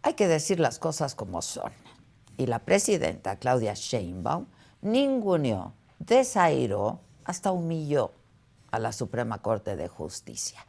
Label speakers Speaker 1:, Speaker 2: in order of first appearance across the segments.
Speaker 1: Hay que decir las cosas como son. Y la presidenta Claudia Sheinbaum ninguneó, desairó, hasta humilló a la Suprema Corte de Justicia.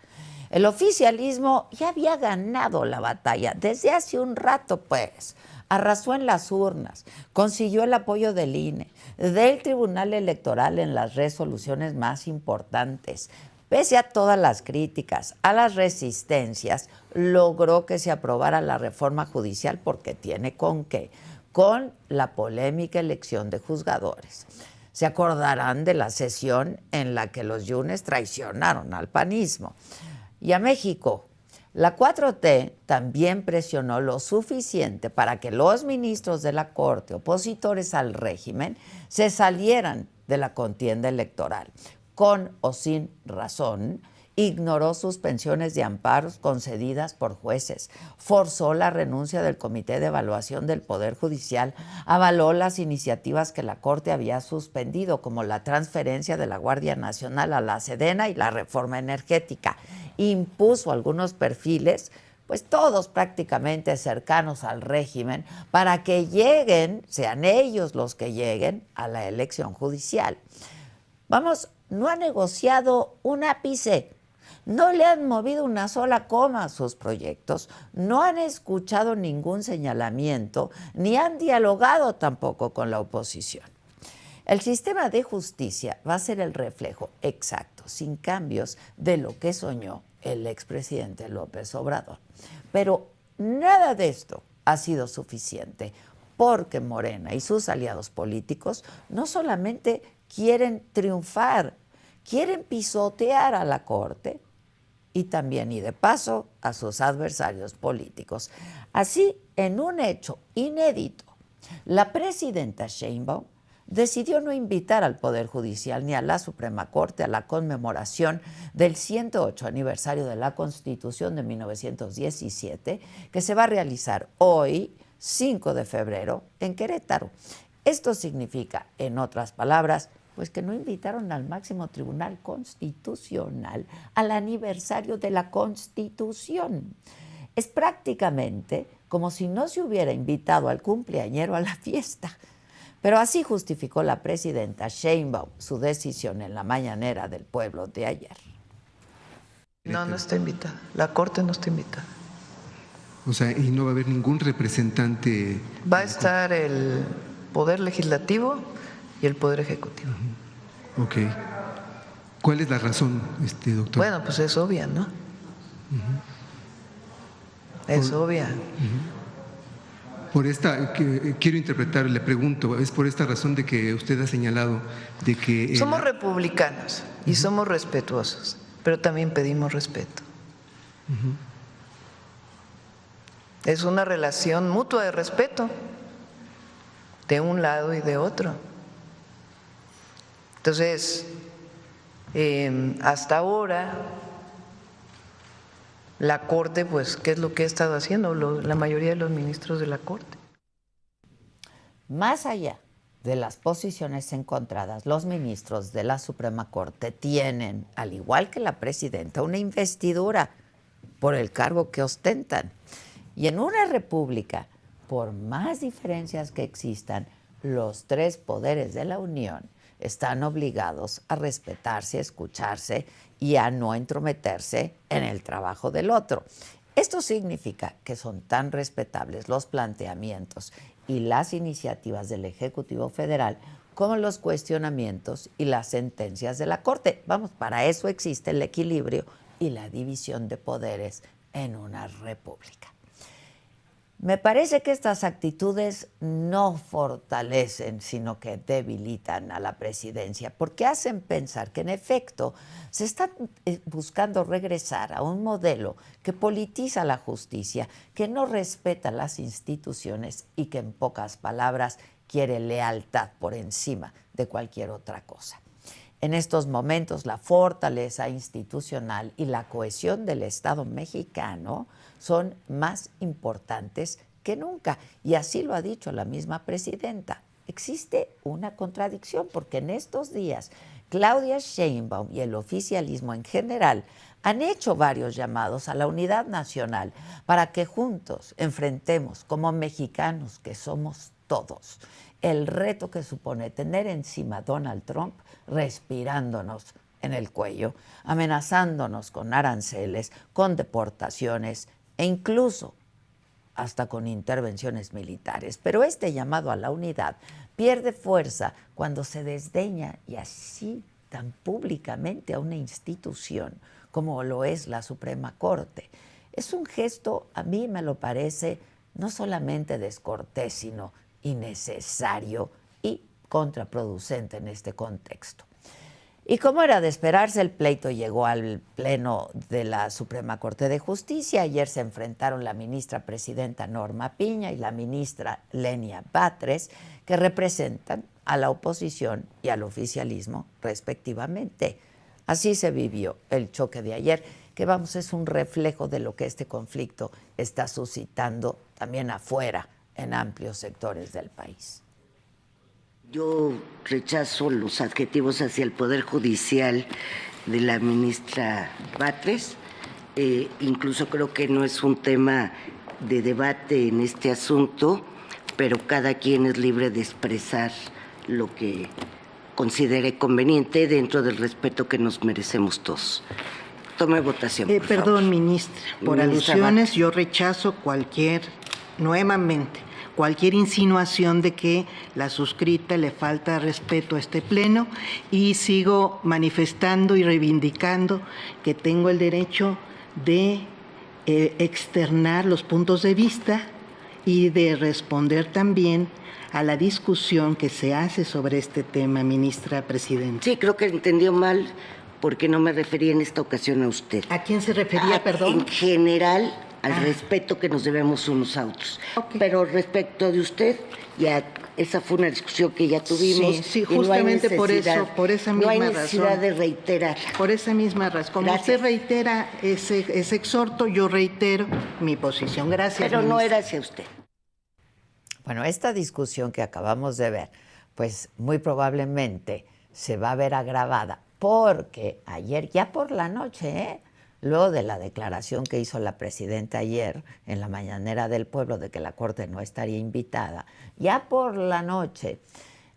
Speaker 1: El oficialismo ya había ganado la batalla desde hace un rato, pues. Arrasó en las urnas, consiguió el apoyo del INE, del Tribunal Electoral en las resoluciones más importantes. Pese a todas las críticas, a las resistencias, logró que se aprobara la reforma judicial porque tiene con qué, con la polémica elección de juzgadores. Se acordarán de la sesión en la que los Yunes traicionaron al panismo. Y a México, la 4T también presionó lo suficiente para que los ministros de la Corte, opositores al régimen, se salieran de la contienda electoral. Con o sin razón, ignoró suspensiones de amparos concedidas por jueces, forzó la renuncia del Comité de Evaluación del Poder Judicial, avaló las iniciativas que la Corte había suspendido, como la transferencia de la Guardia Nacional a la Sedena y la reforma energética. Impuso algunos perfiles, pues todos prácticamente cercanos al régimen, para que lleguen, sean ellos los que lleguen a la elección judicial. Vamos, no ha negociado un ápice, no le han movido una sola coma a sus proyectos, no han escuchado ningún señalamiento, ni han dialogado tampoco con la oposición. El sistema de justicia va a ser el reflejo exacto, sin cambios, de lo que soñó el expresidente López Obrador. Pero nada de esto ha sido suficiente, porque Morena y sus aliados políticos no solamente quieren triunfar, quieren pisotear a la Corte y también, y de paso, a sus adversarios políticos. Así, en un hecho inédito, la presidenta Sheinbaum decidió no invitar al Poder Judicial ni a la Suprema Corte a la conmemoración del 108 aniversario de la Constitución de 1917, que se va a realizar hoy, 5 de febrero, en Querétaro. Esto significa, en otras palabras, pues que no invitaron al máximo tribunal constitucional al aniversario de la Constitución. Es prácticamente como si no se hubiera invitado al cumpleañero a la fiesta. Pero así justificó la presidenta Sheinbaum su decisión en la mañanera del pueblo de ayer.
Speaker 2: No está invitada. La Corte no está invitada.
Speaker 3: O sea, y no va a haber ningún representante.
Speaker 2: Va a estar el Poder Legislativo y el Poder Ejecutivo.
Speaker 3: Ok. ¿Cuál es la razón, doctor?
Speaker 2: Bueno, pues es obvia, ¿no? Es obvia.
Speaker 3: Por esta, quiero interpretar, le pregunto, es por esta razón de que usted ha señalado de que…
Speaker 2: Somos republicanos y somos respetuosos, pero también pedimos respeto. Es una relación mutua de respeto, de un lado y de otro. Entonces, hasta ahora, la Corte, pues, ¿qué es lo que ha estado haciendo la mayoría de los ministros de la Corte?
Speaker 1: Más allá de las posiciones encontradas, los ministros de la Suprema Corte tienen, al igual que la presidenta, una investidura por el cargo que ostentan. Y en una república, por más diferencias que existan, los tres poderes de la Unión están obligados a respetarse, a escucharse y a no entrometerse en el trabajo del otro. Esto significa que son tan respetables los planteamientos y las iniciativas del Ejecutivo Federal como los cuestionamientos y las sentencias de la Corte. Vamos, para eso existe el equilibrio y la división de poderes en una república. Me parece que estas actitudes no fortalecen, sino que debilitan a la presidencia, porque hacen pensar que en efecto se está buscando regresar a un modelo que politiza la justicia, que no respeta las instituciones y que, en pocas palabras, quiere lealtad por encima de cualquier otra cosa. En estos momentos, la fortaleza institucional y la cohesión del Estado mexicano son más importantes que nunca. Y así lo ha dicho la misma presidenta. Existe una contradicción porque en estos días Claudia Sheinbaum y el oficialismo en general han hecho varios llamados a la unidad nacional para que juntos enfrentemos, como mexicanos que somos todos, el reto que supone tener encima a Donald Trump respirándonos en el cuello, amenazándonos con aranceles, con deportaciones e incluso hasta con intervenciones militares. Pero este llamado a la unidad pierde fuerza cuando se desdeña, y así tan públicamente, a una institución como lo es la Suprema Corte. Es un gesto, a mí me lo parece, no solamente descortés, sino innecesario y contraproducente en este contexto. Y como era de esperarse, el pleito llegó al Pleno de la Suprema Corte de Justicia. Ayer se enfrentaron la ministra presidenta Norma Piña y la ministra Lenia Batres, que representan a la oposición y al oficialismo respectivamente. Así se vivió el choque de ayer, que vamos, es un reflejo de lo que este conflicto está suscitando también afuera, en amplios sectores del país.
Speaker 4: Yo rechazo los adjetivos hacia el Poder Judicial de la ministra Batres. Incluso creo que no es un tema de debate en este asunto, pero cada quien es libre de expresar lo que considere conveniente dentro del respeto que nos merecemos todos. Tome votación, por
Speaker 5: Perdón,
Speaker 4: favor.
Speaker 5: ministra, por
Speaker 4: Ministra
Speaker 5: alusiones
Speaker 4: Batres.
Speaker 5: yo rechazo nuevamente, cualquier insinuación de que la suscrita le falta respeto a este pleno, y sigo manifestando y reivindicando que tengo el derecho de externar los puntos de vista y de responder también a la discusión que se hace sobre este tema, ministra presidenta.
Speaker 4: Sí, creo que entendió mal porque no me refería en esta ocasión a usted.
Speaker 5: ¿A quién se refería, perdón?
Speaker 4: En general, al respeto que nos debemos unos a otros.
Speaker 5: Ok.
Speaker 4: Pero respecto de usted, ya esa fue una discusión que ya tuvimos.
Speaker 5: Sí,
Speaker 4: y no hay
Speaker 5: justamente por
Speaker 4: necesidad-
Speaker 5: eso, por esa
Speaker 4: No hay
Speaker 5: misma
Speaker 4: necesidad
Speaker 5: razón.
Speaker 4: de reiterar.
Speaker 5: Por esa misma razón. Como
Speaker 4: Gracias.
Speaker 5: usted reitera ese exhorto, yo reitero mi posición. Gracias,
Speaker 4: Pero no
Speaker 5: ministra.
Speaker 4: era hacia usted.
Speaker 1: Bueno, esta discusión que acabamos de ver, pues muy probablemente se va a ver agravada porque ayer, ya por la noche, luego de la declaración que hizo la presidenta ayer en la mañanera del pueblo de que la Corte no estaría invitada, ya por la noche,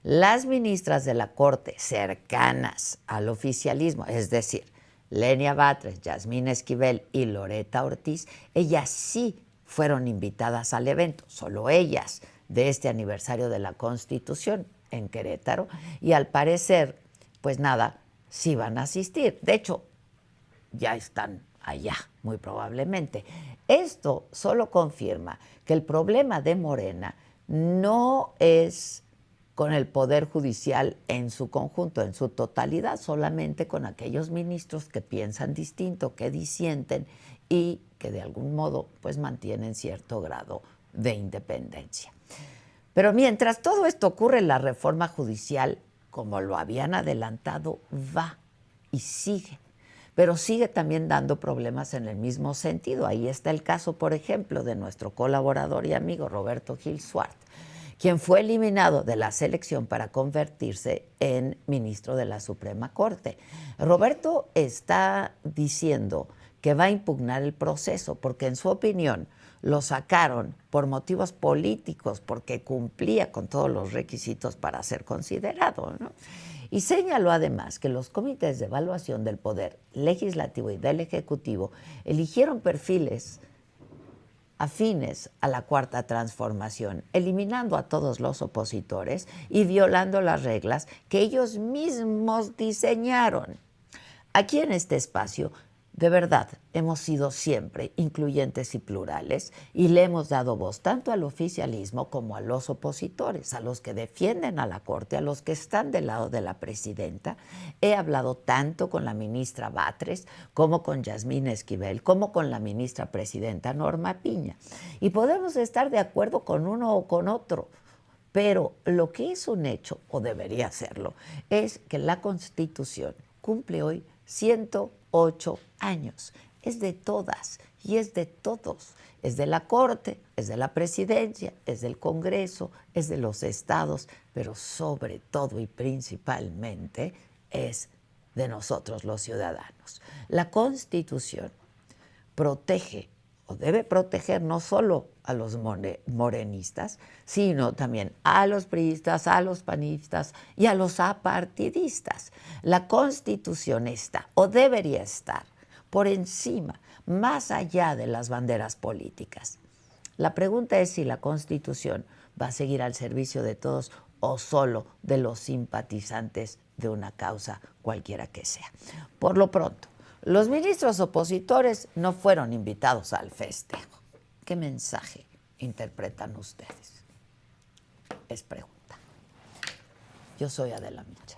Speaker 1: las ministras de la Corte cercanas al oficialismo, es decir, Lenia Batres, Yasmín Esquivel y Loreta Ortiz, ellas sí fueron invitadas al evento, solo ellas, de este aniversario de la Constitución en Querétaro, y al parecer, pues nada, sí van a asistir. De hecho, ya están allá, muy probablemente. Esto solo confirma que el problema de Morena no es con el Poder Judicial en su conjunto, en su totalidad, solamente con aquellos ministros que piensan distinto, que disienten y que de algún modo pues mantienen cierto grado de independencia. Pero mientras todo esto ocurre, la reforma judicial, como lo habían adelantado, va y sigue. Pero sigue también dando problemas en el mismo sentido. Ahí está el caso, por ejemplo, de nuestro colaborador y amigo Roberto Gil Suart, quien fue eliminado de la selección para convertirse en ministro de la Suprema Corte. Roberto está diciendo que va a impugnar el proceso porque, en su opinión, lo sacaron por motivos políticos, porque cumplía con todos los requisitos para ser considerado, ¿no? Y señaló además que los comités de evaluación del Poder Legislativo y del Ejecutivo eligieron perfiles afines a la Cuarta Transformación, eliminando a todos los opositores y violando las reglas que ellos mismos diseñaron. Aquí en este espacio, de verdad, hemos sido siempre incluyentes y plurales y le hemos dado voz tanto al oficialismo como a los opositores, a los que defienden a la Corte, a los que están del lado de la presidenta. He hablado tanto con la ministra Batres como con Yasmín Esquivel, como con la ministra presidenta Norma Piña. Y podemos estar de acuerdo con uno o con otro, pero lo que es un hecho, o debería serlo, es que la Constitución cumple hoy 108 años. Es de todas y es de todos. Es de la Corte, es de la Presidencia, es del Congreso, es de los estados, pero sobre todo y principalmente es de nosotros los ciudadanos. La Constitución protege o debe proteger no solo a los morenistas, sino también a los priistas, a los panistas y a los apartidistas. La Constitución está o debería estar por encima, más allá de las banderas políticas. La pregunta es si la Constitución va a seguir al servicio de todos o solo de los simpatizantes de una causa cualquiera que sea. Por lo pronto, los ministros opositores no fueron invitados al festejo. ¿Qué mensaje interpretan ustedes? Es pregunta. Yo soy Adela Micha.